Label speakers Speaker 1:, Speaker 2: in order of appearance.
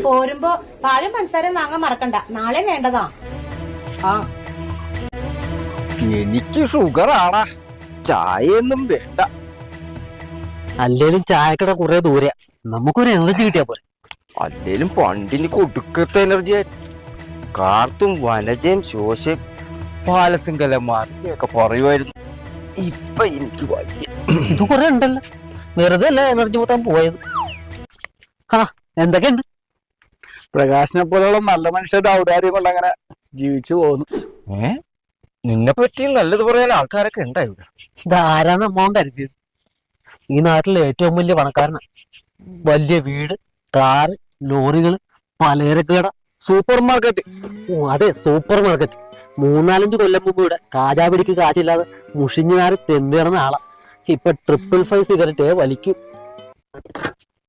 Speaker 1: പോരുമ്പോ പാലും പഞ്ചസാരയും വാങ്ങാൻ മറക്കണ്ട, നാളെ വേണ്ടതാ.
Speaker 2: ആ എനിക്ക് ഷുഗർ ആടാ, ചായയൊന്നും വേണ്ട.
Speaker 3: അല്ലേലും ചായക്കട കുറെ ദൂരെ, നമുക്കൊരു എനർജി കിട്ടിയാ പോലെ.
Speaker 2: അല്ലേലും പണ്ടിന് കൊടുക്കത്ത എനർജി ആയിരുന്നു. കാർത്തും വനജയും ശോശയും പാലത്തിങ്കല മാറിയൊക്കെ പറയുമായിരുന്നു. ഇപ്പൊ എനിക്ക് വയ്യ.
Speaker 3: ഇത് കുറെ ഉണ്ടല്ലോ, വെറുതെ അല്ല എനർജി മൊത്തം പോയത്. ആ എന്തൊക്കെയുണ്ട്?
Speaker 4: പ്രകാശിനെ പോലുള്ള നല്ല മനുഷ്യരുടെ ഔദാര്യം കൊണ്ട് അങ്ങനെ ജീവിച്ചു പോകുന്നു.
Speaker 2: നിന്നെ പറ്റി നല്ലത് പറയാൻ ആൾക്കാരൊക്കെ ഉണ്ടായിരുന്നു.
Speaker 3: ഇതാരാന്ന് അമ്മാവൻ കരുതിയത്? ഈ നാട്ടിലെ ഏറ്റവും വലിയ പണക്കാരനാ. വലിയ വീട്, കാറ്, ലോറികള്, പലചരക്ക് കട,
Speaker 2: സൂപ്പർ മാർക്കറ്റ്.
Speaker 3: അതെ സൂപ്പർ മാർക്കറ്റ്. 3-4 കൊല്ലം മുമ്പ് ഇവിടെ കാജാപിടിക്ക് കാശില്ലാതെ മുഷിഞ്ഞുകാര് തെണ്ടി നടന്ന ആളാ. ഇപ്പൊ 555 സിഗരറ്റ് വലിക്കും.